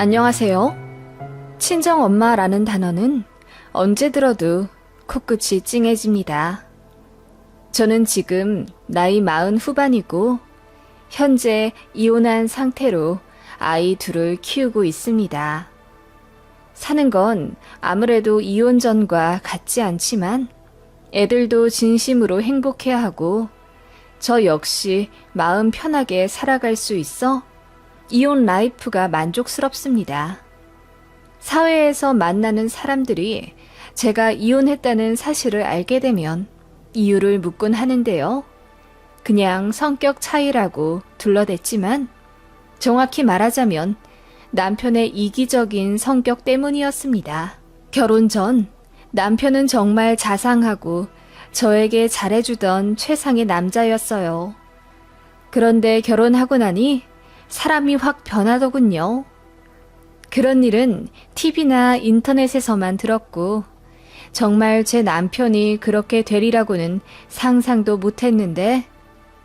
안녕하세요. 친정엄마라는 단어는 언제 들어도 코끝이 찡해집니다. 저는 지금 나이 40 후반이고 현재 이혼한 상태로 아이 둘을 키우고 있습니다. 사는 건 아무래도 이혼 전과 같지 않지만 애들도 진심으로 행복해하고 저 역시 마음 편하게 살아갈 수 있어 이혼 라이프가 만족스럽습니다. 사회에서 만나는 사람들이 제가 이혼했다는 사실을 알게 되면 이유를 묻곤 하는데요. 그냥 성격 차이라고 둘러댔지만 정확히 말하자면 남편의 이기적인 성격 때문이었습니다. 결혼 전 남편은 정말 자상하고 저에게 잘해주던 최상의 남자였어요. 그런데 결혼하고 나니 사람이 확 변하더군요. 그런 일은 TV나 인터넷에서만 들었고 정말 제 남편이 그렇게 되리라고는 상상도 못했는데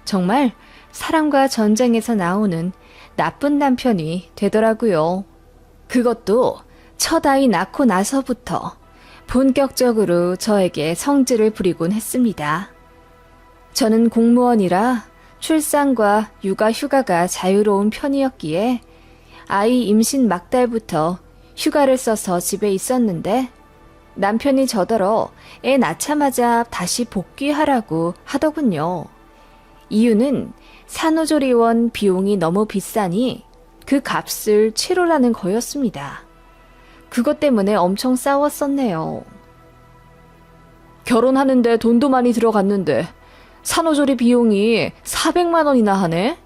정말 사랑과 전쟁에서 나오는 나쁜 남편이 되더라고요. 그것도 첫 아이 낳고 나서부터 본격적으로 저에게 성질을 부리곤 했습니다. 저는 공무원이라 출산과 육아 휴가가 자유로운 편이었기에 아이 임신 막달부터 휴가를 써서 집에 있었는데 남편이 저더러 애 낳자마자 다시 복귀하라고 하더군요. 이유는 산후조리원 비용이 너무 비싸니 그 값을 치르라는 거였습니다. 그것 때문에 엄청 싸웠었네요. 결혼하는데 돈도 많이 들어갔는데 산후조리 비용이 400만 원이나 하네?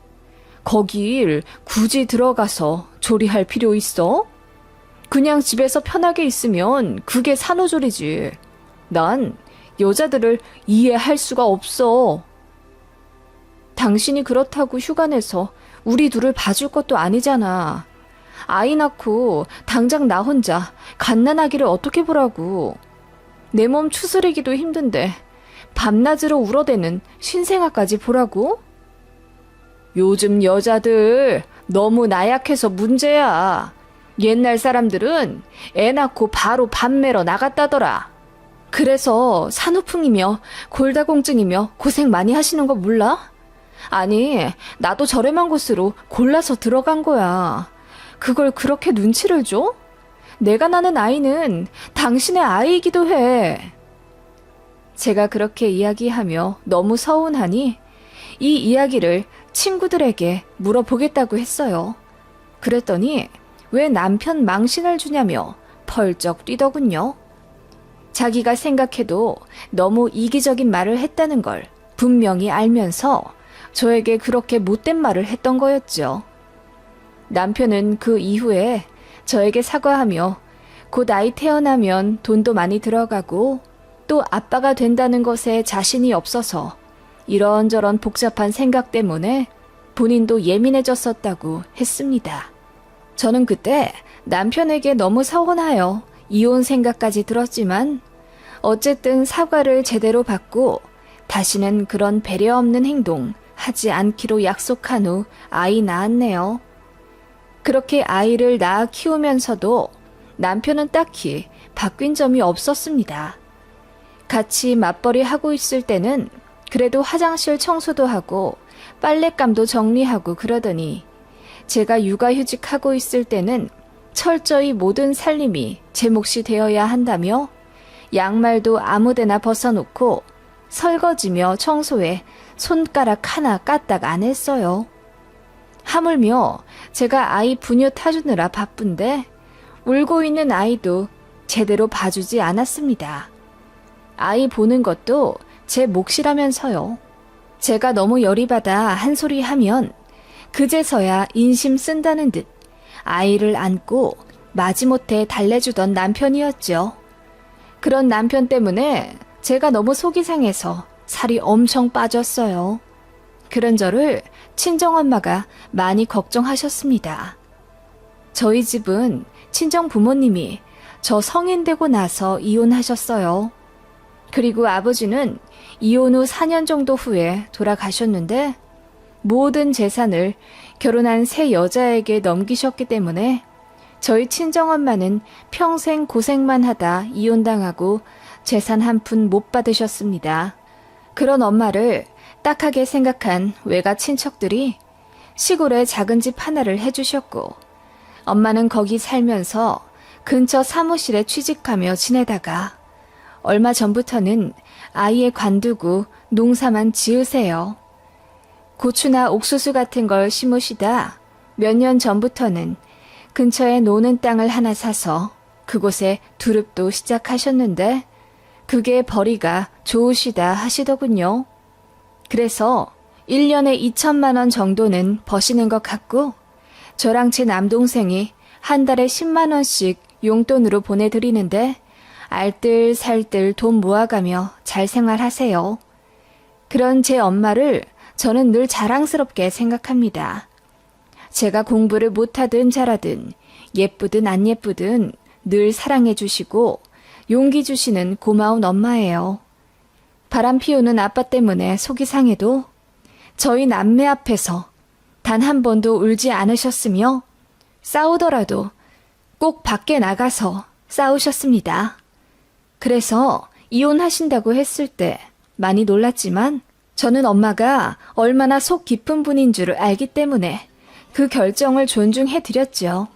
거길 굳이 들어가서 조리할 필요 있어? 그냥 집에서 편하게 있으면 그게 산후조리지. 난 여자들을 이해할 수가 없어. 당신이 그렇다고 휴가 내서 우리 둘을 봐줄 것도 아니잖아. 아이 낳고 당장 나 혼자 갓난아기를 어떻게 보라고. 내 몸 추스리기도 힘든데 밤낮으로 울어대는 신생아까지 보라고? 요즘 여자들 너무 나약해서 문제야. 옛날 사람들은 애 낳고 바로 밥 매러 나갔다더라. 그래서 산후풍이며 골다공증이며 고생 많이 하시는 거 몰라? 아니, 나도 저렴한 곳으로 골라서 들어간 거야. 그걸 그렇게 눈치를 줘? 내가 낳은 아이는 당신의 아이이기도 해. 제가 그렇게 이야기하며 너무 서운하니 이 이야기를 친구들에게 물어보겠다고 했어요. 그랬더니 왜 남편 망신을 주냐며 펄쩍 뛰더군요. 자기가 생각해도 너무 이기적인 말을 했다는 걸 분명히 알면서 저에게 그렇게 못된 말을 했던 거였죠. 남편은 그 이후에 저에게 사과하며 곧 아이 태어나면 돈도 많이 들어가고 또 아빠가 된다는 것에 자신이 없어서 이런저런 복잡한 생각 때문에 본인도 예민해졌었다고 했습니다. 저는 그때 남편에게 너무 서운하여 이혼 생각까지 들었지만 어쨌든 사과를 제대로 받고 다시는 그런 배려 없는 행동 하지 않기로 약속한 후 아이 낳았네요. 그렇게 아이를 낳아 키우면서도 남편은 딱히 바뀐 점이 없었습니다. 같이 맞벌이 하고 있을 때는 그래도 화장실 청소도 하고 빨랫감도 정리하고 그러더니 제가 육아휴직하고 있을 때는 철저히 모든 살림이 제 몫이 되어야 한다며 양말도 아무데나 벗어놓고 설거지며 청소에 손가락 하나 까딱 안 했어요. 하물며 제가 아이 분유 타주느라 바쁜데 울고 있는 아이도 제대로 봐주지 않았습니다. 아이 보는 것도 제 몫이라면서요. 제가 너무 열이 받아 한 소리 하면 그제서야 인심 쓴다는 듯 아이를 안고 마지못해 달래주던 남편이었죠. 그런 남편 때문에 제가 너무 속이 상해서 살이 엄청 빠졌어요. 그런 저를 친정엄마가 많이 걱정하셨습니다. 저희 집은 친정 부모님이 저 성인 되고 나서 이혼하셨어요. 그리고 아버지는 이혼 후 4년 정도 후에 돌아가셨는데 모든 재산을 결혼한 새 여자에게 넘기셨기 때문에 저희 친정엄마는 평생 고생만 하다 이혼당하고 재산 한 푼 못 받으셨습니다. 그런 엄마를 딱하게 생각한 외가 친척들이 시골에 작은 집 하나를 해주셨고, 엄마는 거기 살면서 근처 사무실에 취직하며 지내다가 얼마 전부터는 아이에 관두고 농사만 지으세요. 고추나 옥수수 같은 걸 심으시다 몇 년 전부터는 근처에 노는 땅을 하나 사서 그곳에 두릅도 시작하셨는데 그게 벌이가 좋으시다 하시더군요. 그래서 1년에 2천만 원 정도는 버시는 것 같고 저랑 제 남동생이 한 달에 10만 원씩 용돈으로 보내드리는데 알뜰살뜰 돈 모아가며 잘 생활하세요. 그런 제 엄마를 저는 늘 자랑스럽게 생각합니다. 제가 공부를 못하든 잘하든 예쁘든 안 예쁘든 늘 사랑해 주시고 용기 주시는 고마운 엄마예요. 바람 피우는 아빠 때문에 속이 상해도 저희 남매 앞에서 단 한 번도 울지 않으셨으며 싸우더라도 꼭 밖에 나가서 싸우셨습니다. 그래서 이혼하신다고 했을 때 많이 놀랐지만 저는 엄마가 얼마나 속 깊은 분인 줄을 알기 때문에 그 결정을 존중해 드렸죠.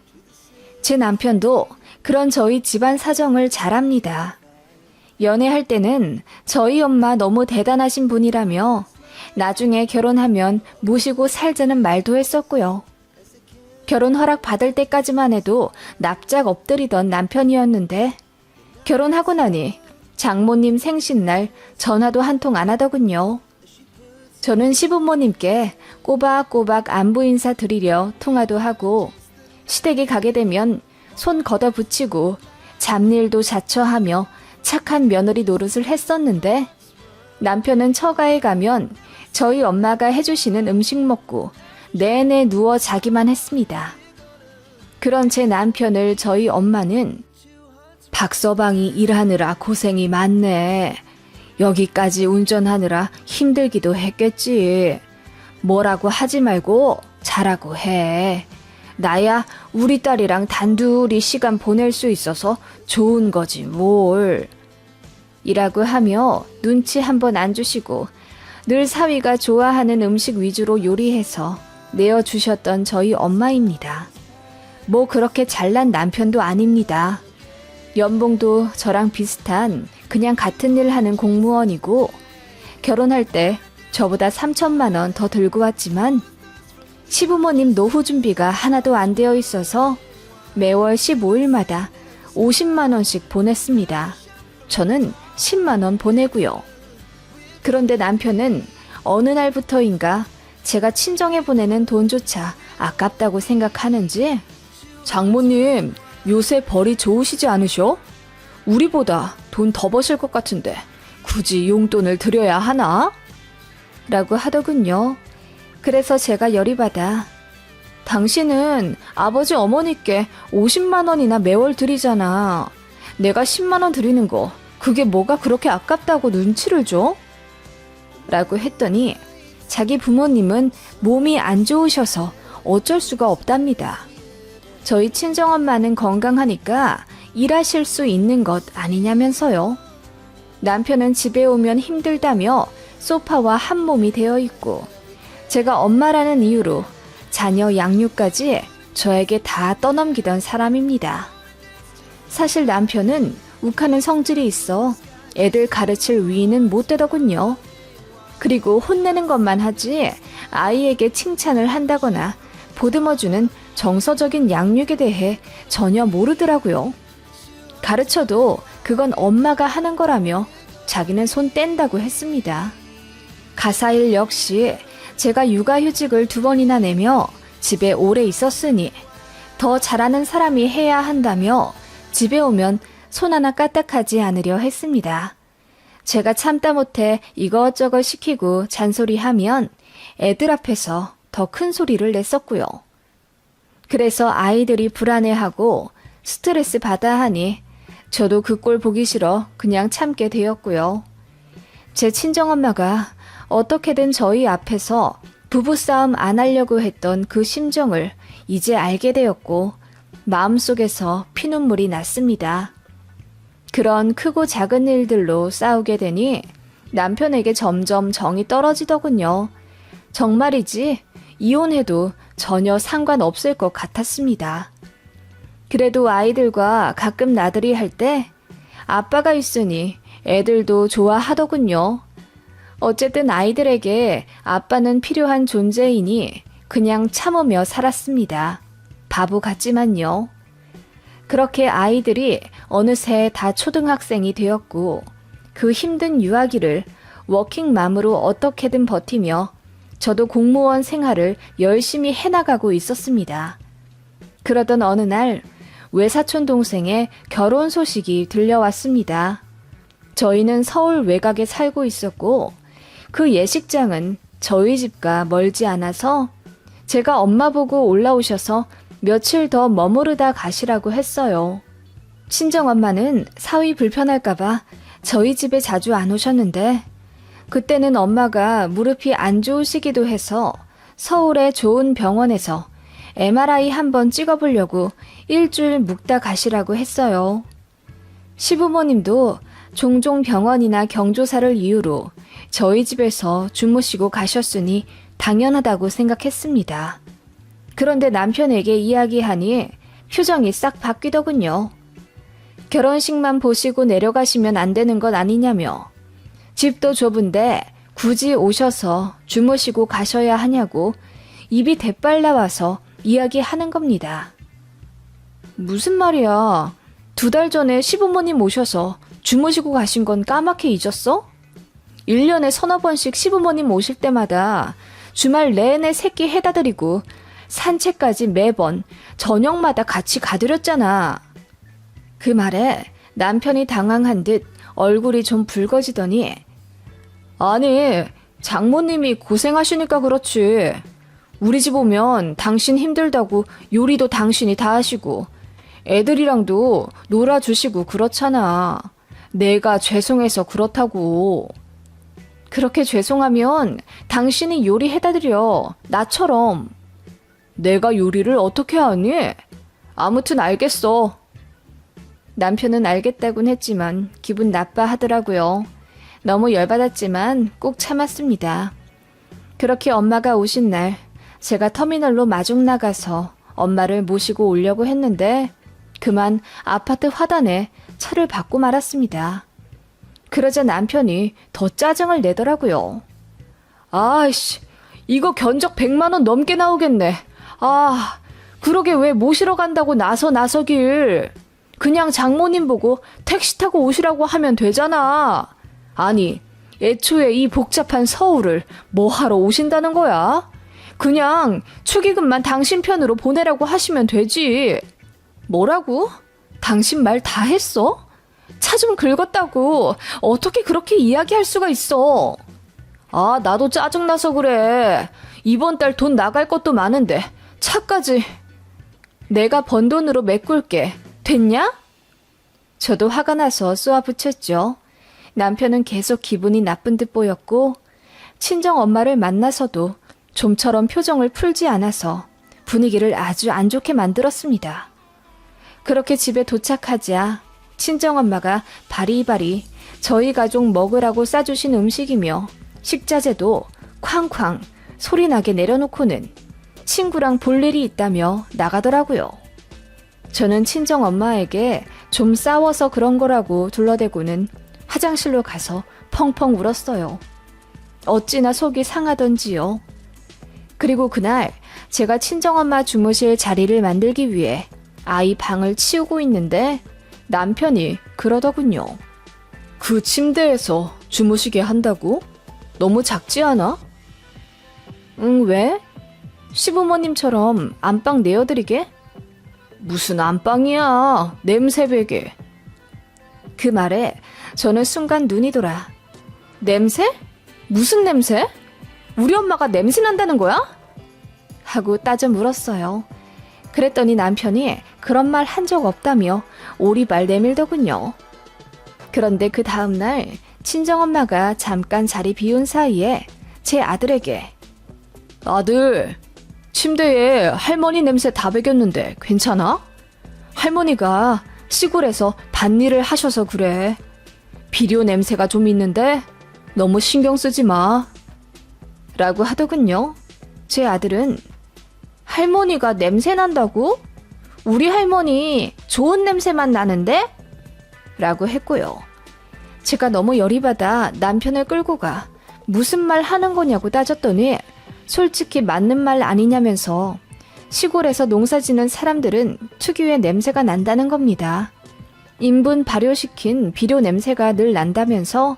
제 남편도 그런 저희 집안 사정을 잘 압니다. 연애할 때는 저희 엄마 너무 대단하신 분이라며 나중에 결혼하면 모시고 살자는 말도 했었고요. 결혼 허락 받을 때까지만 해도 납작 엎드리던 남편이었는데 결혼하고 나니 장모님 생신날 전화도 한 통 안 하더군요. 저는 시부모님께 꼬박꼬박 안부 인사 드리려 통화도 하고 시댁에 가게 되면 손 걷어붙이고 잡일도 자처하며 착한 며느리 노릇을 했었는데 남편은 처가에 가면 저희 엄마가 해주시는 음식 먹고 내내 누워 자기만 했습니다. 그런 제 남편을 저희 엄마는 박서방이 일하느라 고생이 많네. 여기까지 운전하느라 힘들기도 했겠지. 뭐라고 하지 말고 잘하고 해. 나야 우리 딸이랑 단둘이 시간 보낼 수 있어서 좋은 거지 뭘. 이라고 하며 눈치 한번 안 주시고 늘 사위가 좋아하는 음식 위주로 요리해서 내어주셨던 저희 엄마입니다. 뭐 그렇게 잘난 남편도 아닙니다. 연봉도 저랑 비슷한 그냥 같은 일 하는 공무원이고 결혼할 때 저보다 3천만 원 더 들고 왔지만 시부모님 노후 준비가 하나도 안 되어 있어서 매월 15일마다 50만 원씩 보냈습니다. 저는 10만 원 보내고요. 그런데 남편은 어느 날부터인가 제가 친정에 보내는 돈조차 아깝다고 생각하는지 장모님 요새 벌이 좋으시지 않으셔? 우리보다 돈 더 버실 것 같은데 굳이 용돈을 드려야 하나? 라고 하더군요. 그래서 제가 열이 받아 당신은 아버지 어머니께 50만 원이나 매월 드리잖아. 내가 10만 원 드리는 거 그게 뭐가 그렇게 아깝다고 눈치를 줘? 라고 했더니 자기 부모님은 몸이 안 좋으셔서 어쩔 수가 없답니다. 저희 친정엄마는 건강하니까 일하실 수 있는 것 아니냐면서요. 남편은 집에 오면 힘들다며 소파와 한 몸이 되어 있고 제가 엄마라는 이유로 자녀 양육까지 저에게 다 떠넘기던 사람입니다. 사실 남편은 욱하는 성질이 있어 애들 가르칠 위인은 못 되더군요. 그리고 혼내는 것만 하지 아이에게 칭찬을 한다거나 보듬어주는 정서적인 양육에 대해 전혀 모르더라고요. 가르쳐도 그건 엄마가 하는 거라며 자기는 손 뗀다고 했습니다. 가사일 역시 제가 육아휴직을 2번이나 내며 집에 오래 있었으니 더 잘하는 사람이 해야 한다며 집에 오면 손 하나 까딱하지 않으려 했습니다. 제가 참다 못해 이것저것 시키고 잔소리하면 애들 앞에서 더 큰 소리를 냈었고요. 그래서 아이들이 불안해하고 스트레스 받아 하니 저도 그 꼴 보기 싫어 그냥 참게 되었고요. 제 친정엄마가 어떻게든 저희 앞에서 부부싸움 안 하려고 했던 그 심정을 이제 알게 되었고 마음속에서 피눈물이 났습니다. 그런 크고 작은 일들로 싸우게 되니 남편에게 점점 정이 떨어지더군요. 정말이지 이혼해도 전혀 상관없을 것 같았습니다. 그래도 아이들과 가끔 나들이 할 때 아빠가 있으니 애들도 좋아하더군요. 어쨌든 아이들에게 아빠는 필요한 존재이니 그냥 참으며 살았습니다. 바보 같지만요. 그렇게 아이들이 어느새 다 초등학생이 되었고 그 힘든 유아기를 워킹맘으로 어떻게든 버티며 저도 공무원 생활을 열심히 해나가고 있었습니다. 그러던 어느 날 외사촌 동생의 결혼 소식이 들려왔습니다. 저희는 서울 외곽에 살고 있었고 그 예식장은 저희 집과 멀지 않아서 제가 엄마 보고 올라오셔서 며칠 더 머무르다 가시라고 했어요. 친정엄마는 사위 불편할까봐 저희 집에 자주 안 오셨는데 그때는 엄마가 무릎이 안 좋으시기도 해서 서울의 좋은 병원에서 MRI 한번 찍어보려고 일주일 묵다 가시라고 했어요. 시부모님도 종종 병원이나 경조사를 이유로 저희 집에서 주무시고 가셨으니 당연하다고 생각했습니다. 그런데 남편에게 이야기하니 표정이 싹 바뀌더군요. 결혼식만 보시고 내려가시면 안 되는 것 아니냐며 집도 좁은데 굳이 오셔서 주무시고 가셔야 하냐고 입이 대빨 나와서 이야기하는 겁니다. 무슨 말이야? 2달 전에 시부모님 오셔서 주무시고 가신 건 까맣게 잊었어? 1년에 서너 번씩 시부모님 오실 때마다 주말 내내 새끼 해다 드리고 산책까지 매번 저녁마다 같이 가드렸잖아. 그 말에 남편이 당황한 듯 얼굴이 좀 붉어지더니 아니, 장모님이 고생하시니까 그렇지. 우리 집 오면 당신 힘들다고 요리도 당신이 다 하시고 애들이랑도 놀아주시고 그렇잖아. 내가 죄송해서 그렇다고. 그렇게 죄송하면 당신이 요리해다 드려. 나처럼. 내가 요리를 어떻게 하니? 아무튼 알겠어. 남편은 알겠다곤 했지만 기분 나빠하더라고요. 너무 열받았지만 꼭 참았습니다. 그렇게 엄마가 오신 날 제가 터미널로 마중 나가서 엄마를 모시고 오려고 했는데 그만 아파트 화단에 차를 받고 말았습니다. 그러자 남편이 더 짜증을 내더라고요. 아이씨, 이거 견적 100만 원 넘게 나오겠네. 아, 그러게 왜 모시러 간다고 나서길. 그냥 장모님 보고 택시 타고 오시라고 하면 되잖아. 아니, 애초에 이 복잡한 서울을 뭐 하러 오신다는 거야? 그냥 축의금만 당신 편으로 보내라고 하시면 되지. 뭐라고? 당신 말 다 했어? 차 좀 긁었다고 어떻게 그렇게 이야기할 수가 있어? 아, 나도 짜증나서 그래. 이번 달 돈 나갈 것도 많은데 차까지. 내가 번 돈으로 메꿀게. 됐냐? 저도 화가 나서 쏘아붙였죠. 남편은 계속 기분이 나쁜 듯 보였고 친정 엄마를 만나서도 좀처럼 표정을 풀지 않아서 분위기를 아주 안 좋게 만들었습니다. 그렇게 집에 도착하자 친정엄마가 바리바리 저희 가족 먹으라고 싸주신 음식이며 식자재도 쾅쾅 소리나게 내려놓고는 친구랑 볼 일이 있다며 나가더라고요. 저는 친정엄마에게 좀 싸워서 그런 거라고 둘러대고는 화장실로 가서 펑펑 울었어요. 어찌나 속이 상하던지요. 그리고 그날 제가 친정엄마 주무실 자리를 만들기 위해 아이 방을 치우고 있는데 남편이 그러더군요. 그 침대에서 주무시게 한다고? 너무 작지 않아? 응, 왜? 시부모님처럼 안방 내어드리게? 무슨 안방이야, 냄새배게. 그 말에 저는 순간 눈이 돌아. 냄새? 무슨 냄새? 우리 엄마가 냄새 난다는 거야? 하고 따져 물었어요. 그랬더니 남편이 그런 말 한 적 없다며 오리발 내밀더군요. 그런데 그 다음날 친정엄마가 잠깐 자리 비운 사이에 제 아들에게 아들, 침대에 할머니 냄새 다 배겼는데 괜찮아? 할머니가 시골에서 밭일을 하셔서 그래. 비료 냄새가 좀 있는데 너무 신경 쓰지 마. 라고 하더군요. 제 아들은 할머니가 냄새 난다고? 우리 할머니 좋은 냄새만 나는데? 라고 했고요. 제가 너무 열이 받아 남편을 끌고 가 무슨 말 하는 거냐고 따졌더니 솔직히 맞는 말 아니냐면서 시골에서 농사 짓는 사람들은 특유의 냄새가 난다는 겁니다. 인분 발효시킨 비료 냄새가 늘 난다면서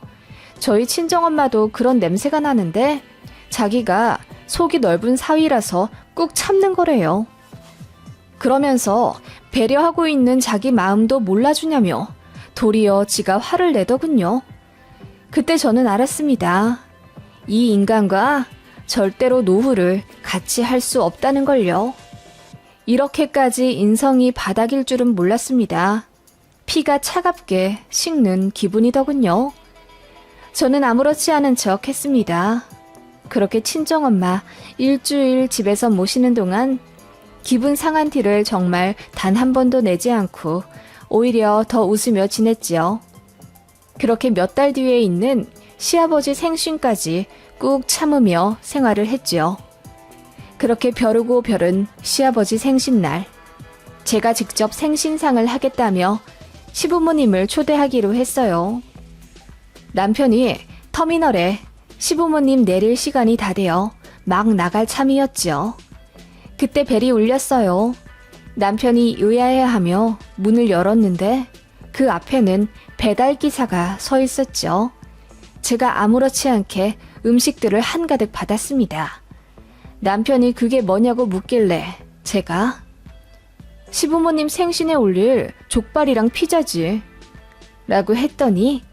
저희 친정엄마도 그런 냄새가 나는데 자기가 속이 넓은 사위라서 꾹 참는 거래요. 그러면서 배려하고 있는 자기 마음도 몰라주냐며 도리어 지가 화를 내더군요. 그때 저는 알았습니다. 이 인간과 절대로 노후를 같이 할 수 없다는 걸요. 이렇게까지 인성이 바닥일 줄은 몰랐습니다. 피가 차갑게 식는 기분이더군요. 저는 아무렇지 않은 척 했습니다. 그렇게 친정엄마 일주일 집에서 모시는 동안 기분 상한 티를 정말 단 한 번도 내지 않고 오히려 더 웃으며 지냈지요. 그렇게 몇 달 뒤에 있는 시아버지 생신까지 꾹 참으며 생활을 했지요. 그렇게 벼르고 벼른 시아버지 생신날, 제가 직접 생신상을 하겠다며 시부모님을 초대하기로 했어요. 남편이 터미널에 시부모님 내릴 시간이 다 되어 막 나갈 참이었지요. 그때 벨이 울렸어요. 남편이 의아해하며 문을 열었는데 그 앞에는 배달기사가 서 있었죠. 제가 아무렇지 않게 음식들을 한가득 받았습니다. 남편이 그게 뭐냐고 묻길래 제가 시부모님 생신에 올릴 족발이랑 피자지 라고 했더니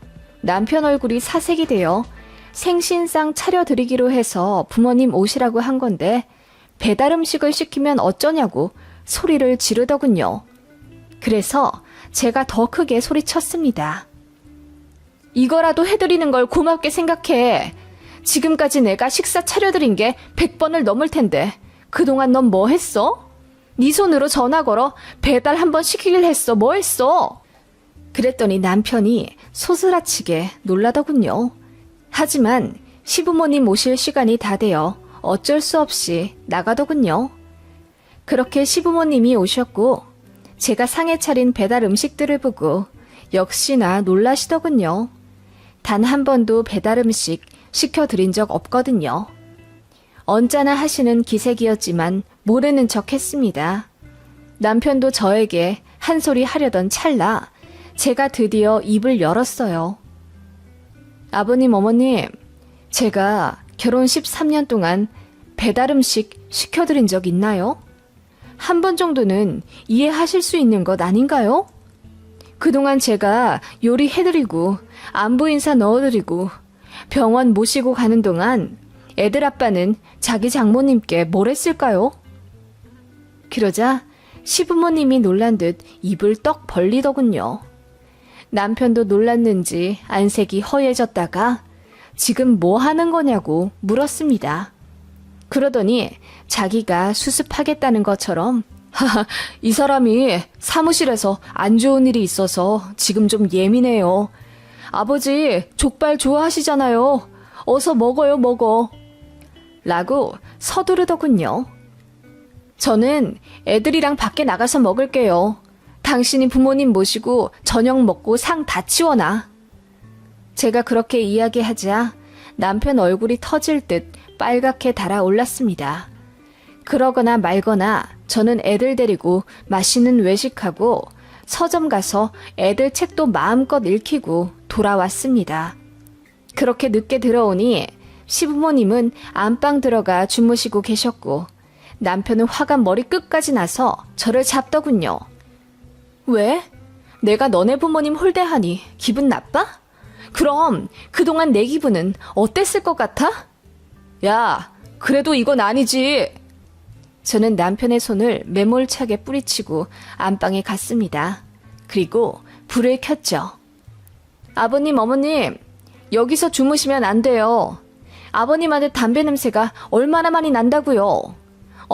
남편 얼굴이 사색이 되어 생신상 차려드리기로 해서 부모님 오시라고 한 건데 배달 음식을 시키면 어쩌냐고 소리를 지르더군요. 그래서 제가 더 크게 소리쳤습니다. 이거라도 해드리는 걸 고맙게 생각해. 지금까지 내가 식사 차려드린 게 100번을 넘을 텐데 그동안 넌 뭐 했어? 네 손으로 전화 걸어 배달 한번 시키길 했어. 뭐 했어? 그랬더니 남편이 소스라치게 놀라더군요. 하지만 시부모님 오실 시간이 다 되어 어쩔 수 없이 나가더군요. 그렇게 시부모님이 오셨고 제가 상에 차린 배달 음식들을 보고 역시나 놀라시더군요. 단 한 번도 배달 음식 시켜드린 적 없거든요. 언짢아 하시는 기색이었지만 모르는 척 했습니다. 남편도 저에게 한 소리 하려던 찰나 제가 드디어 입을 열었어요. 아버님, 어머님, 제가 결혼 13년 동안 배달 음식 시켜드린 적 있나요? 한 번 정도는 이해하실 수 있는 것 아닌가요? 그동안 제가 요리해드리고 안부 인사 넣어드리고 병원 모시고 가는 동안 애들 아빠는 자기 장모님께 뭘 했을까요? 그러자 시부모님이 놀란 듯 입을 떡 벌리더군요. 남편도 놀랐는지 안색이 허해졌다가 지금 뭐 하는 거냐고 물었습니다. 그러더니 자기가 수습하겠다는 것처럼 하하, 이 사람이 사무실에서 안 좋은 일이 있어서 지금 좀 예민해요. 아버지 족발 좋아하시잖아요. 어서 먹어요, 먹어. 라고 서두르더군요. 저는 애들이랑 밖에 나가서 먹을게요. 당신이 부모님 모시고 저녁 먹고 상 다 치워놔. 제가 그렇게 이야기하자 남편 얼굴이 터질 듯 빨갛게 달아올랐습니다. 그러거나 말거나 저는 애들 데리고 맛있는 외식하고 서점 가서 애들 책도 마음껏 읽히고 돌아왔습니다. 그렇게 늦게 들어오니 시부모님은 안방 들어가 주무시고 계셨고 남편은 화가 머리 끝까지 나서 저를 잡더군요. 왜? 내가 너네 부모님 홀대하니 기분 나빠? 그럼 그동안 내 기분은 어땠을 것 같아? 야, 그래도 이건 아니지. 저는 남편의 손을 매몰차게 뿌리치고 안방에 갔습니다. 그리고 불을 켰죠. 아버님, 어머님, 여기서 주무시면 안 돼요. 아버님한테 담배 냄새가 얼마나 많이 난다고요.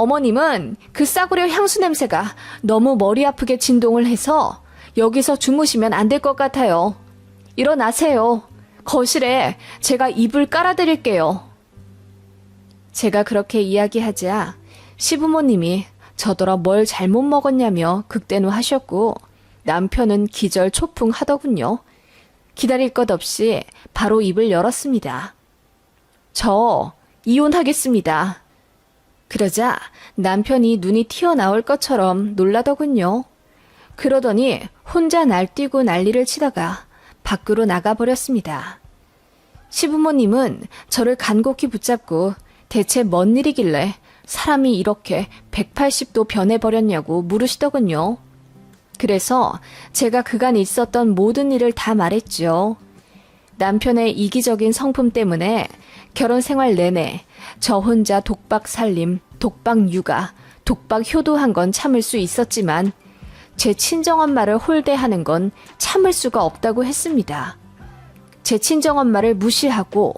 어머님은 그 싸구려 향수 냄새가 너무 머리 아프게 진동을 해서 여기서 주무시면 안 될 것 같아요. 일어나세요. 거실에 제가 이불 깔아드릴게요. 제가 그렇게 이야기하자 시부모님이 저더러 뭘 잘못 먹었냐며 극대노하셨고 남편은 기절초풍하더군요. 기다릴 것 없이 바로 입을 열었습니다. 저 이혼하겠습니다. 그러자 남편이 눈이 튀어나올 것처럼 놀라더군요. 그러더니 혼자 날뛰고 난리를 치다가 밖으로 나가버렸습니다. 시부모님은 저를 간곡히 붙잡고 대체 뭔 일이길래 사람이 이렇게 180도 변해버렸냐고 물으시더군요. 그래서 제가 그간 있었던 모든 일을 다 말했죠. 남편의 이기적인 성품 때문에 결혼 생활 내내 저 혼자 독박 살림, 독박 육아, 독박 효도한 건 참을 수 있었지만 제 친정엄마를 홀대하는 건 참을 수가 없다고 했습니다. 제 친정엄마를 무시하고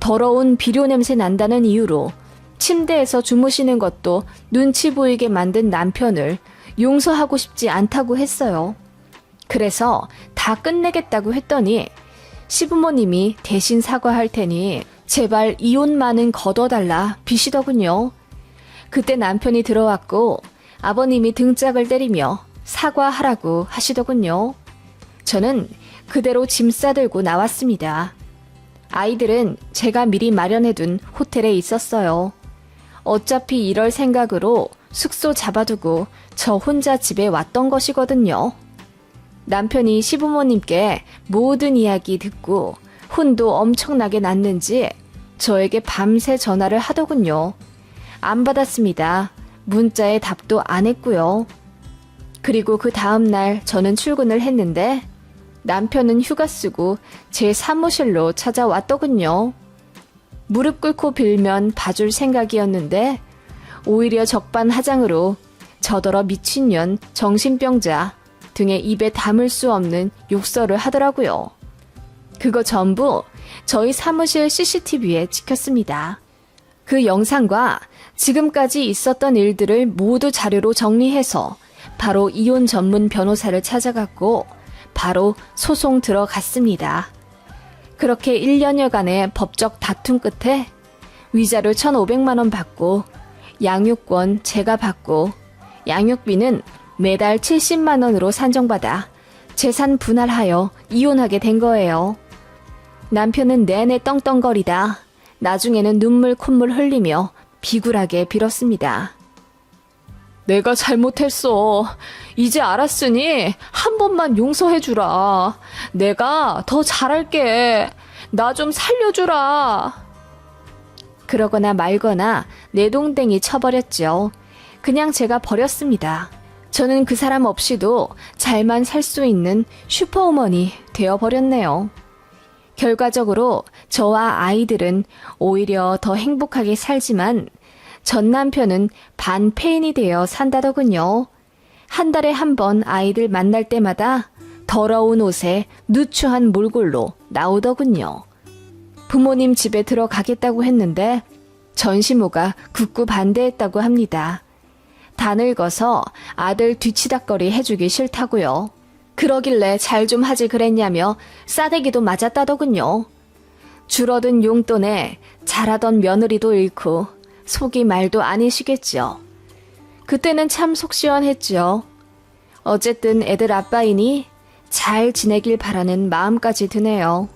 더러운 비료 냄새 난다는 이유로 침대에서 주무시는 것도 눈치 보이게 만든 남편을 용서하고 싶지 않다고 했어요. 그래서 다 끝내겠다고 했더니 시부모님이 대신 사과할 테니 제발 이혼만은 거둬달라 비시더군요. 그때 남편이 들어왔고 아버님이 등짝을 때리며 사과하라고 하시더군요. 저는 그대로 짐 싸들고 나왔습니다. 아이들은 제가 미리 마련해둔 호텔에 있었어요. 어차피 이럴 생각으로 숙소 잡아두고 저 혼자 집에 왔던 것이거든요. 남편이 시부모님께 모든 이야기 듣고 혼도 엄청나게 났는지 저에게 밤새 전화를 하더군요. 안 받았습니다. 문자에 답도 안 했고요. 그리고 그 다음날 저는 출근을 했는데 남편은 휴가 쓰고 제 사무실로 찾아왔더군요. 무릎 꿇고 빌면 봐줄 생각이었는데 오히려 적반하장으로 저더러 미친년, 정신병자 등의 입에 담을 수 없는 욕설을 하더라고요. 그거 전부 저희 사무실 CCTV에 찍혔습니다. 그 영상과 지금까지 있었던 일들을 모두 자료로 정리해서 바로 이혼 전문 변호사를 찾아갔고 바로 소송 들어갔습니다. 그렇게 1년여간의 법적 다툼 끝에 위자료 1,500만 원 받고 양육권 제가 받고 양육비는 매달 70만 원으로 산정받아 재산 분할하여 이혼하게 된 거예요. 남편은 내내 떵떵거리다 나중에는 눈물 콧물 흘리며 비굴하게 빌었습니다. 내가 잘못했어. 이제 알았으니 한 번만 용서해주라. 내가 더 잘할게. 나 좀 살려주라. 그러거나 말거나 내동댕이 쳐버렸죠. 그냥 제가 버렸습니다. 저는 그 사람 없이도 잘만 살 수 있는 슈퍼우먼이 되어버렸네요. 결과적으로 저와 아이들은 오히려 더 행복하게 살지만 전 남편은 반폐인이 되어 산다더군요. 한 달에 한 번 아이들 만날 때마다 더러운 옷에 누추한 몰골로 나오더군요. 부모님 집에 들어가겠다고 했는데 전시모가 굳고 반대했다고 합니다. 다 늙어서 아들 뒤치다꺼리 해주기 싫다고요. 그러길래 잘 좀 하지 그랬냐며 싸대기도 맞았다더군요. 줄어든 용돈에 잘하던 며느리도 잃고 속이 말도 아니시겠죠. 그때는 참 속 시원했죠. 어쨌든 애들 아빠이니 잘 지내길 바라는 마음까지 드네요.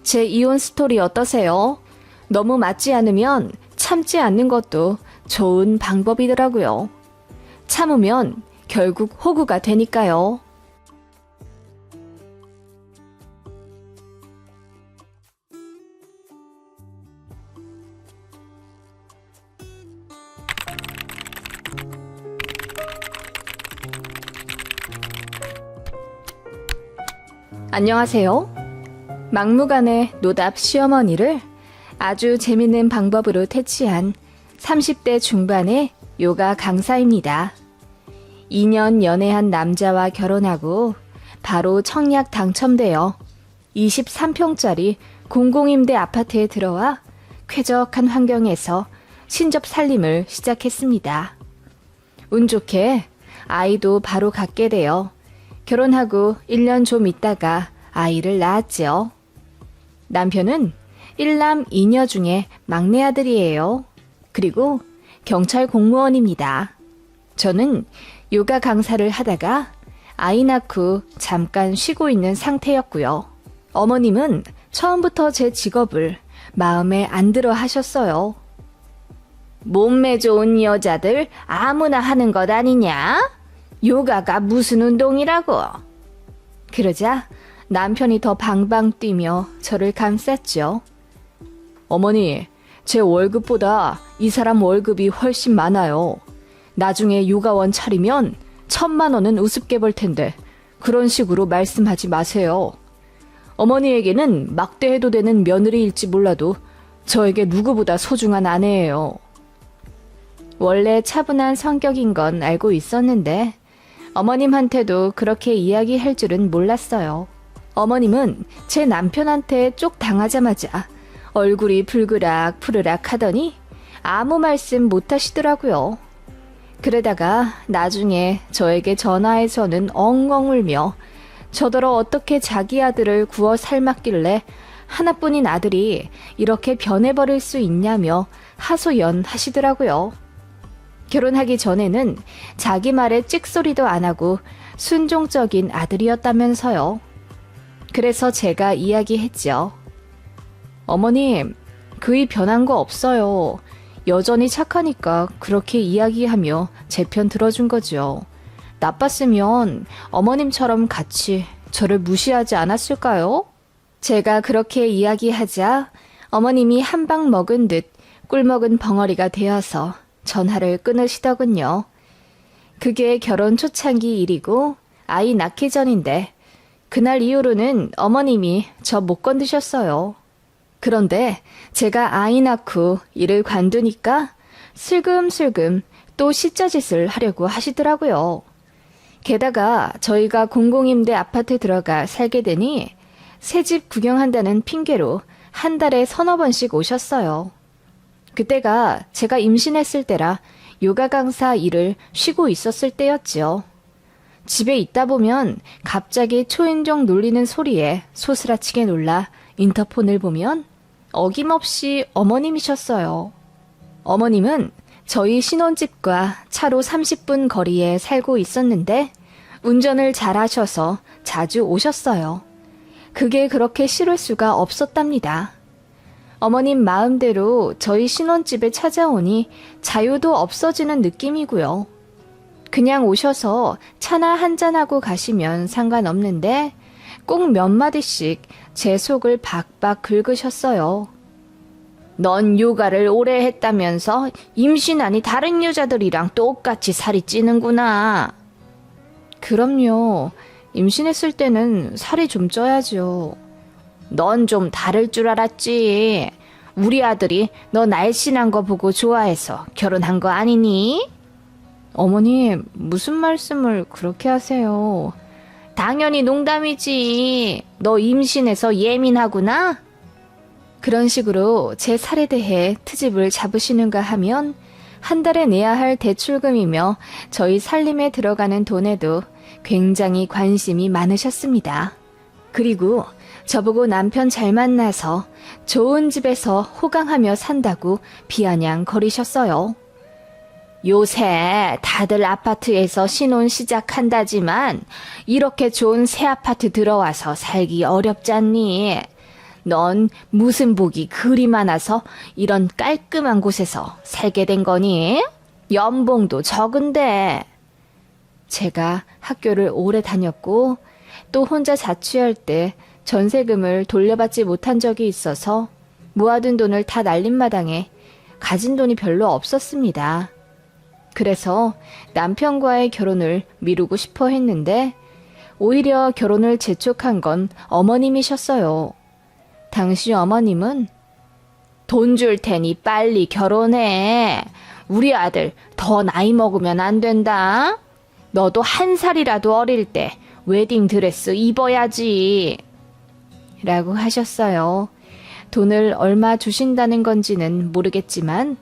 제 이혼 스토리 어떠세요? 너무 맞지 않으면 참지 않는 것도 좋은 방법이더라고요. 참으면 결국 호구가 되니까요. 안녕하세요. 막무가내 노답 시어머니를 아주 재밌는 방법으로 퇴치한 30대 중반의 요가 강사입니다. 2년 연애한 남자와 결혼하고 바로 청약 당첨되어 23평짜리 공공임대 아파트에 들어와 쾌적한 환경에서 신접 살림을 시작했습니다. 운 좋게 아이도 바로 갖게 되어 결혼하고 1년 좀 있다가 아이를 낳았지요. 남편은 1남 2녀 중에 막내 아들이에요. 그리고 경찰 공무원입니다. 저는 요가 강사를 하다가 아이 낳고 잠깐 쉬고 있는 상태였고요. 어머님은 처음부터 제 직업을 마음에 안 들어 하셨어요. 몸매 좋은 여자들 아무나 하는 것 아니냐? 요가가 무슨 운동이라고? 그러자 남편이 더 방방 뛰며 저를 감쌌죠. 어머니, 제 월급보다 이 사람 월급이 훨씬 많아요. 나중에 요가원 차리면 1,000만 원은 우습게 벌 텐데 그런 식으로 말씀하지 마세요. 어머니에게는 막대해도 되는 며느리일지 몰라도 저에게 누구보다 소중한 아내예요. 원래 차분한 성격인 건 알고 있었는데 어머님한테도 그렇게 이야기할 줄은 몰랐어요. 어머님은 제 남편한테 쪽 당하자마자 얼굴이 불그락 푸르락 하더니 아무 말씀 못 하시더라고요. 그러다가 나중에 저에게 전화해서는 엉엉 울며 저더러 어떻게 자기 아들을 구워 삶았길래 하나뿐인 아들이 이렇게 변해버릴 수 있냐며 하소연하시더라고요. 결혼하기 전에는 자기 말에 찍소리도 안 하고 순종적인 아들이었다면서요. 그래서 제가 이야기했죠. 어머님, 그이 변한 거 없어요. 여전히 착하니까 그렇게 이야기하며 제 편 들어준 거죠. 나빴으면 어머님처럼 같이 저를 무시하지 않았을까요? 제가 그렇게 이야기하자 어머님이 한 방 먹은 듯 꿀먹은 벙어리가 되어서 전화를 끊으시더군요. 그게 결혼 초창기 일이고 아이 낳기 전인데 그날 이후로는 어머님이 저 못 건드셨어요. 그런데 제가 아이 낳고 일을 관두니까 슬금슬금 또 시짜짓을 하려고 하시더라고요. 게다가 저희가 공공임대 아파트 들어가 살게 되니 새집 구경한다는 핑계로 한 달에 3-4번씩 오셨어요. 그때가 제가 임신했을 때라 요가 강사 일을 쉬고 있었을 때였지요. 집에 있다 보면 갑자기 초인종 놀리는 소리에 소스라치게 놀라 인터폰을 보면 어김없이 어머님이셨어요. 어머님은 저희 신혼집과 차로 30분 거리에 살고 있었는데 운전을 잘하셔서 자주 오셨어요. 그게 그렇게 싫을 수가 없었답니다. 어머님 마음대로 저희 신혼집에 찾아오니 자유도 없어지는 느낌이고요. 그냥 오셔서 차나 한잔하고 가시면 상관없는데 꼭 몇 마디씩 제 속을 박박 긁으셨어요. 넌 요가를 오래 했다면서 임신하니 다른 여자들이랑 똑같이 살이 찌는구나. 그럼요. 임신했을 때는 살이 좀 쪄야죠. 넌 좀 다를 줄 알았지. 우리 아들이 너 날씬한 거 보고 좋아해서 결혼한 거 아니니? 어머님, 무슨 말씀을 그렇게 하세요? 당연히 농담이지. 너 임신해서 예민하구나? 그런 식으로 제 살에 대해 트집을 잡으시는가 하면 한 달에 내야 할 대출금이며 저희 살림에 들어가는 돈에도 굉장히 관심이 많으셨습니다. 그리고 저보고 남편 잘 만나서 좋은 집에서 호강하며 산다고 비아냥거리셨어요. 요새 다들 아파트에서 신혼 시작한다지만 이렇게 좋은 새 아파트 들어와서 살기 어렵잖니. 넌 무슨 복이 그리 많아서 이런 깔끔한 곳에서 살게 된 거니? 연봉도 적은데. 제가 학교를 오래 다녔고 또 혼자 자취할 때 전세금을 돌려받지 못한 적이 있어서 모아둔 돈을 다 날린 마당에 가진 돈이 별로 없었습니다. 그래서 남편과의 결혼을 미루고 싶어 했는데 오히려 결혼을 재촉한 건 어머님이셨어요. 당시 어머님은 돈 줄 테니 빨리 결혼해. 우리 아들 더 나이 먹으면 안 된다. 너도 1살이라도 어릴 때 웨딩드레스 입어야지. 라고 하셨어요. 돈을 얼마 주신다는 건지는 모르겠지만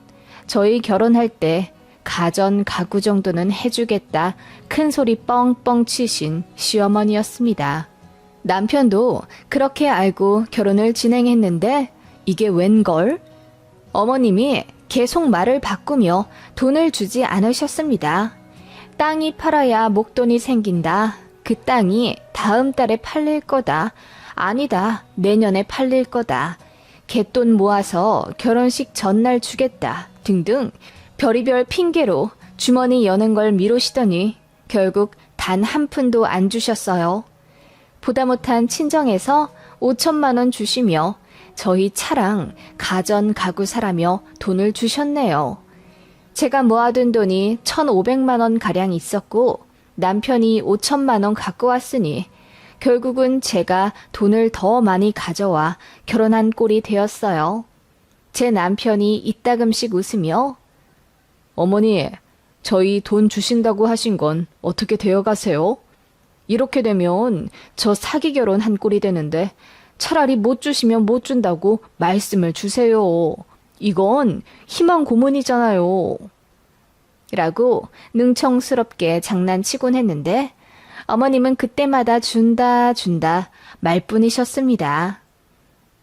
저희 결혼할 때 가전 가구 정도는 해주겠다 큰 소리 뻥뻥 치신 시어머니였습니다. 남편도 그렇게 알고 결혼을 진행했는데 이게 웬걸? 어머님이 계속 말을 바꾸며 돈을 주지 않으셨습니다. 땅이 팔아야 목돈이 생긴다. 그 땅이 다음 달에 팔릴 거다. 아니다. 내년에 팔릴 거다. 갯돈 모아서 결혼식 전날 주겠다. 등등 별의별 핑계로 주머니 여는 걸 미루시더니 결국 단 한 푼도 안 주셨어요. 보다 못한 친정에서 5천만 원 주시며 저희 차랑 가전 가구 사라며 돈을 주셨네요. 제가 모아둔 돈이 1,500만 원 가량 있었고 남편이 5천만 원 갖고 왔으니 결국은 제가 돈을 더 많이 가져와 결혼한 꼴이 되었어요. 제 남편이 이따금씩 웃으며 어머니, 저희 돈 주신다고 하신 건 어떻게 되어 가세요? 이렇게 되면 저 사기 결혼한 꼴이 되는데 차라리 못 주시면 못 준다고 말씀을 주세요. 이건 희망 고문이잖아요. 라고 능청스럽게 장난치곤 했는데 어머님은 그때마다 준다 말뿐이셨습니다.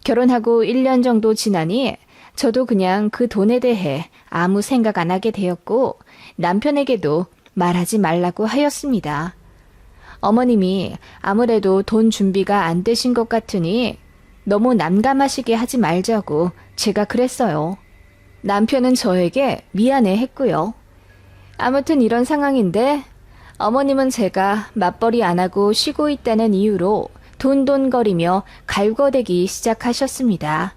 결혼하고 1년 정도 지나니 저도 그냥 그 돈에 대해 아무 생각 안 하게 되었고 남편에게도 말하지 말라고 하였습니다. 어머님이 아무래도 돈 준비가 안 되신 것 같으니 너무 난감하시게 하지 말자고 제가 그랬어요. 남편은 저에게 미안해 했고요. 아무튼 이런 상황인데 어머님은 제가 맞벌이 안 하고 쉬고 있다는 이유로 돈돈거리며 갈궈대기 시작하셨습니다.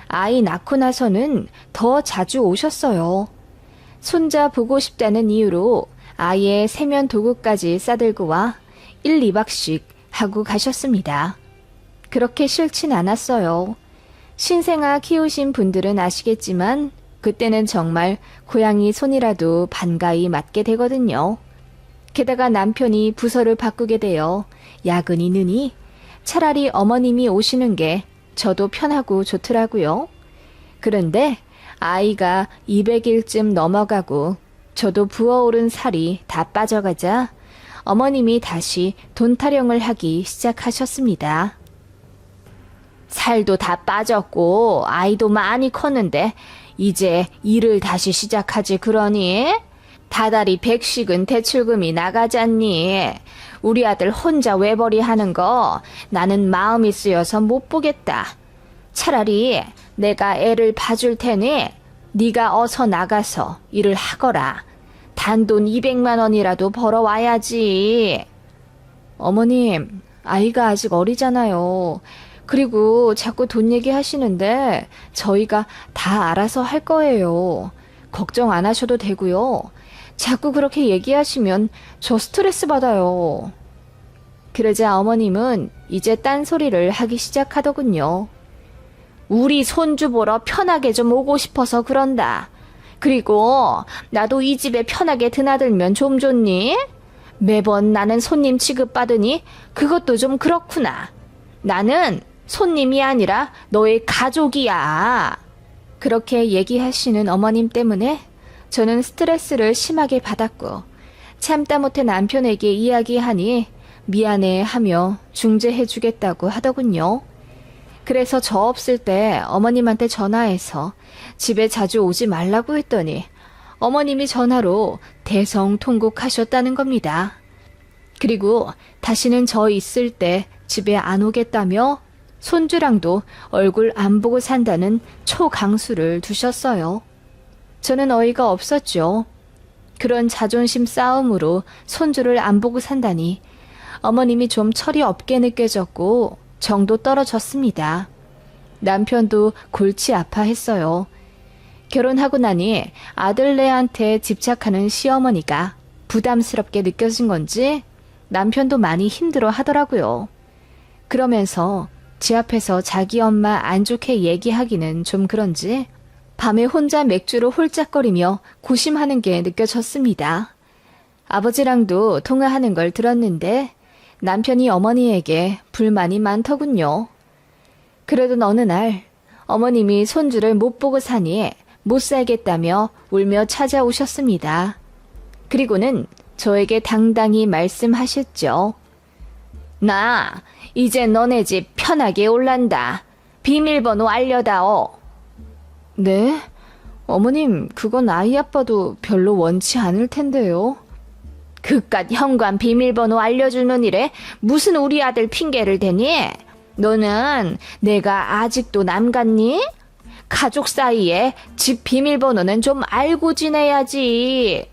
아이 낳고 나서는 더 자주 오셨어요. 손자 보고 싶다는 이유로 아이의 세면 도구까지 싸들고 와 1, 2박씩 하고 가셨습니다. 그렇게 싫진 않았어요. 신생아 키우신 분들은 아시겠지만 그때는 정말 고양이 손이라도 반가이 맞게 되거든요. 게다가 남편이 부서를 바꾸게 되어 야근이 느니 차라리 어머님이 오시는 게 저도 편하고 좋더라고요. 그런데 아이가 200일쯤 넘어가고 저도 부어오른 살이 다 빠져가자 어머님이 다시 돈 타령을 하기 시작하셨습니다. 살도 다 빠졌고 아이도 많이 컸는데 이제 일을 다시 시작하지 그러니? 다달이 100씩은 대출금이 나가잖니. 우리 아들 혼자 외벌이 하는 거 나는 마음이 쓰여서 못 보겠다. 차라리 내가 애를 봐줄 테니 네가 어서 나가서 일을 하거라. 단돈 200만 원이라도 벌어와야지. 어머님, 아이가 아직 어리잖아요. 그리고 자꾸 돈 얘기하시는데 저희가 다 알아서 할 거예요. 걱정 안 하셔도 되고요. 자꾸 그렇게 얘기하시면 저 스트레스 받아요. 그러자 어머님은 이제 딴소리를 하기 시작하더군요. 우리 손주 보러 편하게 좀 오고 싶어서 그런다. 그리고 나도 이 집에 편하게 드나들면 좀 좋니? 매번 나는 손님 취급받으니 그것도 좀 그렇구나. 나는 손님이 아니라 너의 가족이야. 그렇게 얘기하시는 어머님 때문에 저는 스트레스를 심하게 받았고 참다 못해 남편에게 이야기하니 미안해하며 중재해주겠다고 하더군요. 그래서 저 없을 때 어머님한테 전화해서 집에 자주 오지 말라고 했더니 어머님이 전화로 대성통곡하셨다는 겁니다. 그리고 다시는 저 있을 때 집에 안 오겠다며 손주랑도 얼굴 안 보고 산다는 초강수를 두셨어요. 저는 어이가 없었죠. 그런 자존심 싸움으로 손주를 안 보고 산다니 어머님이 좀 철이 없게 느껴졌고 정도 떨어졌습니다. 남편도 골치 아파했어요. 결혼하고 나니 아들네한테 집착하는 시어머니가 부담스럽게 느껴진 건지 남편도 많이 힘들어 하더라고요. 그러면서 제 앞에서 자기 엄마 안 좋게 얘기하기는 좀 그런지 밤에 혼자 맥주로 홀짝거리며 고심하는 게 느껴졌습니다. 아버지랑도 통화하는 걸 들었는데 남편이 어머니에게 불만이 많더군요. 그러던 어느 날 어머님이 손주를 못 보고 사니 못 살겠다며 울며 찾아오셨습니다. 그리고는 저에게 당당히 말씀하셨죠. 나 이제 너네 집 편하게 올란다. 비밀번호 알려다오. 네? 어머님, 그건 아이 아빠도 별로 원치 않을 텐데요. 그깟 현관 비밀번호 알려주는 일에 무슨 우리 아들 핑계를 대니? 너는 내가 아직도 남같니? 가족 사이에 집 비밀번호는 좀 알고 지내야지.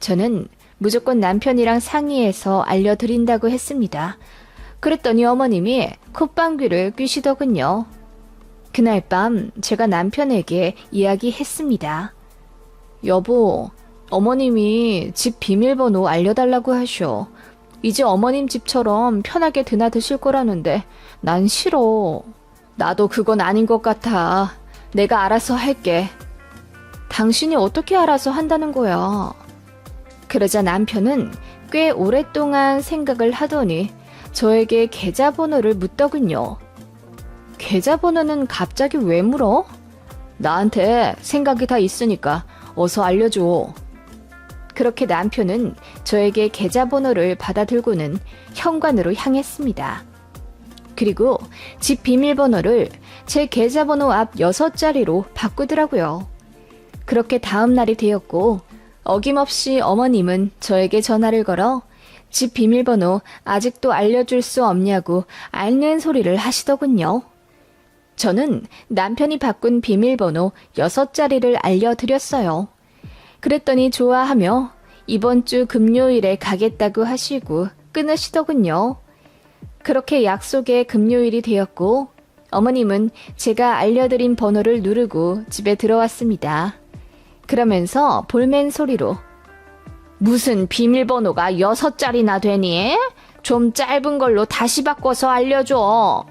저는 무조건 남편이랑 상의해서 알려드린다고 했습니다. 그랬더니 어머님이 콧방귀를 뀌시더군요. 그날 밤 제가 남편에게 이야기했습니다. 여보, 어머님이 집 비밀번호 알려달라고 하셔. 이제 어머님 집처럼 편하게 드나드실 거라는데 난 싫어. 나도 그건 아닌 것 같아. 내가 알아서 할게. 당신이 어떻게 알아서 한다는 거야? 그러자 남편은 꽤 오랫동안 생각을 하더니 저에게 계좌번호를 묻더군요. 계좌번호는 갑자기 왜 물어? 나한테 생각이 다 있으니까 어서 알려줘. 그렇게 남편은 저에게 계좌번호를 받아들고는 현관으로 향했습니다. 그리고 집 비밀번호를 제 계좌번호 앞 6자리로 바꾸더라고요. 그렇게 다음 날이 되었고 어김없이 어머님은 저에게 전화를 걸어 집 비밀번호 아직도 알려줄 수 없냐고 앓는 소리를 하시더군요. 저는 남편이 바꾼 비밀번호 6자리를 알려드렸어요. 그랬더니 좋아하며 이번 주 금요일에 가겠다고 하시고 끊으시더군요. 그렇게 약속의 금요일이 되었고 어머님은 제가 알려드린 번호를 누르고 집에 들어왔습니다. 그러면서 볼멘 소리로 무슨 비밀번호가 6자리나 되니? 좀 짧은 걸로 다시 바꿔서 알려줘.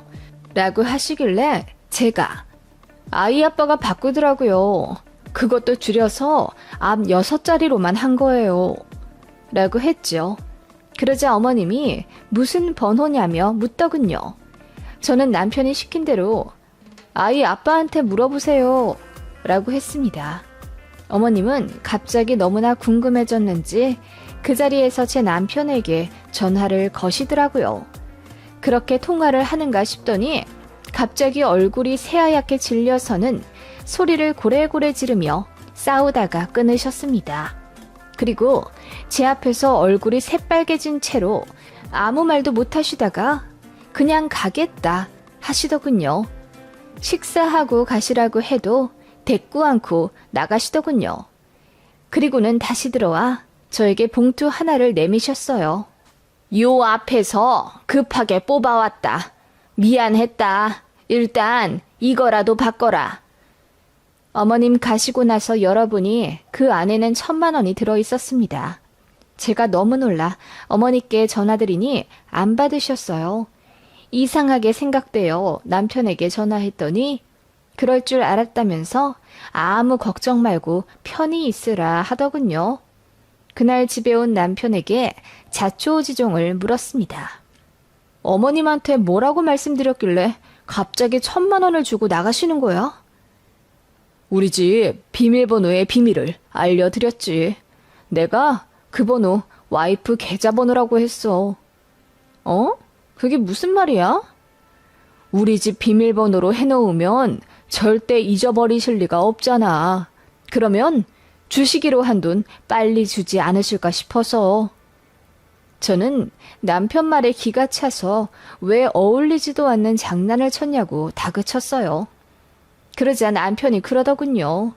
라고 하시길래 제가 아이 아빠가 바꾸더라고요. 그것도 줄여서 앞 6자리로만 한 거예요. 라고 했죠. 그러자 어머님이 무슨 번호냐며 묻더군요. 저는 남편이 시킨 대로 아이 아빠한테 물어보세요. 라고 했습니다. 어머님은 갑자기 너무나 궁금해졌는지 그 자리에서 제 남편에게 전화를 거시더라고요. 그렇게 통화를 하는가 싶더니 갑자기 얼굴이 새하얗게 질려서는 소리를 고래고래 지르며 싸우다가 끊으셨습니다. 그리고 제 앞에서 얼굴이 새빨개진 채로 아무 말도 못하시다가 그냥 가겠다 하시더군요. 식사하고 가시라고 해도 대꾸 않고 나가시더군요. 그리고는 다시 들어와 저에게 봉투 하나를 내미셨어요. 요 앞에서 급하게 뽑아왔다. 미안했다. 일단 이거라도 바꿔라. 어머님 가시고 나서 열어보니 그 안에는 1,000만 원이 들어있었습니다. 제가 너무 놀라 어머니께 전화드리니 안 받으셨어요. 이상하게 생각되어 남편에게 전화했더니 그럴 줄 알았다면서 아무 걱정 말고 편히 있으라 하더군요. 그날 집에 온 남편에게 자초우지종을 물었습니다. 어머님한테 뭐라고 말씀드렸길래 갑자기 1,000만 원을 주고 나가시는 거야? 우리 집 비밀번호의 비밀을 알려드렸지. 내가 그 번호 와이프 계좌번호라고 했어. 어? 그게 무슨 말이야? 우리 집 비밀번호로 해놓으면 절대 잊어버리실 리가 없잖아. 그러면 주시기로 한 돈 빨리 주지 않으실까 싶어서. 저는 남편 말에 기가 차서 왜 어울리지도 않는 장난을 쳤냐고 다그쳤어요. 그러자 남편이 그러더군요.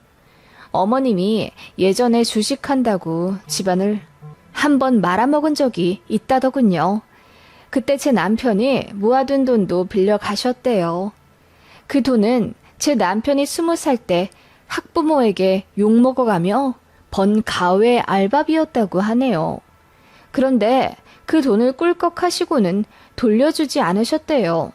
어머님이 예전에 주식한다고 집안을 한번 말아먹은 적이 있다더군요. 그때 제 남편이 모아둔 돈도 빌려 가셨대요. 그 돈은 제 남편이 20살 때 학부모에게 욕먹어가며 번 가외 알바비였다고 하네요. 그런데 그 돈을 꿀꺽 하시고는 돌려주지 않으셨대요.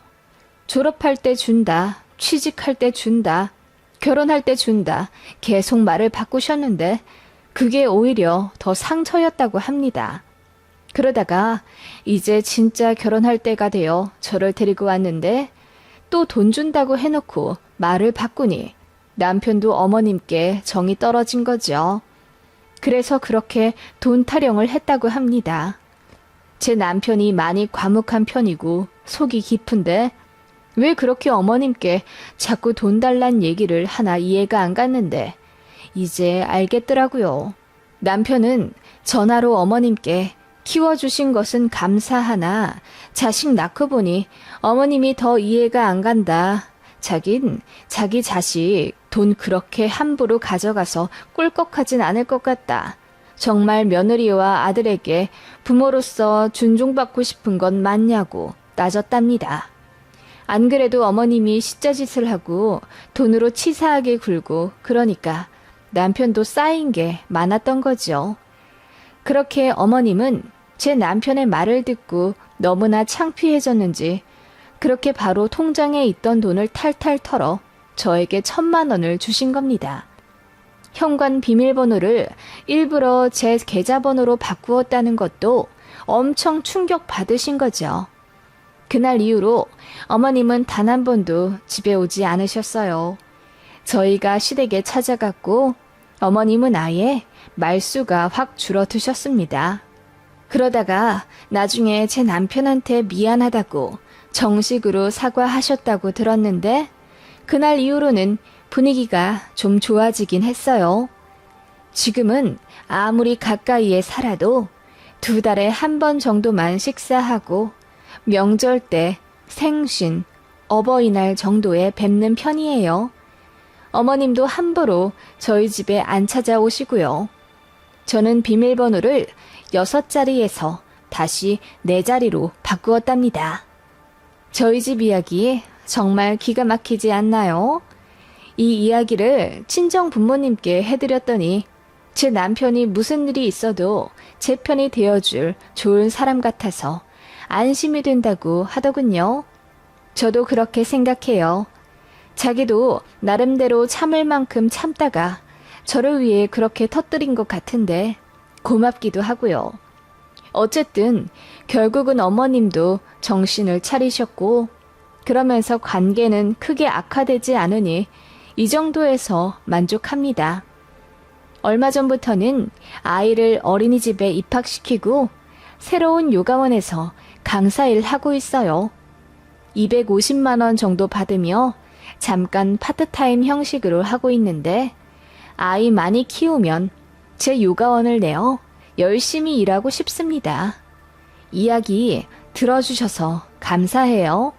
졸업할 때 준다, 취직할 때 준다, 결혼할 때 준다, 계속 말을 바꾸셨는데 그게 오히려 더 상처였다고 합니다. 그러다가 이제 진짜 결혼할 때가 되어 저를 데리고 왔는데 또 돈 준다고 해놓고 말을 바꾸니 남편도 어머님께 정이 떨어진 거죠. 그래서 그렇게 돈 타령을 했다고 합니다. 제 남편이 많이 과묵한 편이고 속이 깊은데 왜 그렇게 어머님께 자꾸 돈 달란 얘기를 하나 이해가 안 갔는데 이제 알겠더라고요. 남편은 전화로 어머님께 키워주신 것은 감사하나 자식 낳고 보니 어머님이 더 이해가 안 간다. 자긴 자기 자식 돈 그렇게 함부로 가져가서 꿀꺽하진 않을 것 같다. 정말 며느리와 아들에게 부모로서 존중받고 싶은 건 맞냐고 따졌답니다. 안 그래도 어머님이 시자짓을 하고 돈으로 치사하게 굴고 그러니까 남편도 쌓인 게 많았던 거죠. 그렇게 어머님은 제 남편의 말을 듣고 너무나 창피해졌는지 그렇게 바로 통장에 있던 돈을 탈탈 털어 저에게 1,000만 원을 주신 겁니다. 현관 비밀번호를 일부러 제 계좌번호로 바꾸었다는 것도 엄청 충격받으신 거죠. 그날 이후로 어머님은 단 한 번도 집에 오지 않으셨어요. 저희가 시댁에 찾아갔고 어머님은 아예 말수가 확 줄어드셨습니다. 그러다가 나중에 제 남편한테 미안하다고 정식으로 사과하셨다고 들었는데 그날 이후로는 분위기가 좀 좋아지긴 했어요. 지금은 아무리 가까이에 살아도 2달에 한 번 정도만 식사하고 명절 때 생신, 어버이날 정도에 뵙는 편이에요. 어머님도 함부로 저희 집에 안 찾아오시고요. 저는 비밀번호를 6자리에서 다시 4자리로 바꾸었답니다. 저희 집 이야기 정말 기가 막히지 않나요? 이 이야기를 친정 부모님께 해드렸더니 제 남편이 무슨 일이 있어도 제 편이 되어줄 좋은 사람 같아서 안심이 된다고 하더군요. 저도 그렇게 생각해요. 자기도 나름대로 참을 만큼 참다가 저를 위해 그렇게 터뜨린 것 같은데 고맙기도 하고요. 어쨌든 결국은 어머님도 정신을 차리셨고 그러면서 관계는 크게 악화되지 않으니 이 정도에서 만족합니다. 얼마 전부터는 아이를 어린이집에 입학시키고 새로운 요가원에서 강사일 하고 있어요. 250만 원 정도 받으며 잠깐 파트타임 형식으로 하고 있는데 아이 많이 키우면 제 요가원을 내어 열심히 일하고 싶습니다. 이야기 들어주셔서 감사해요.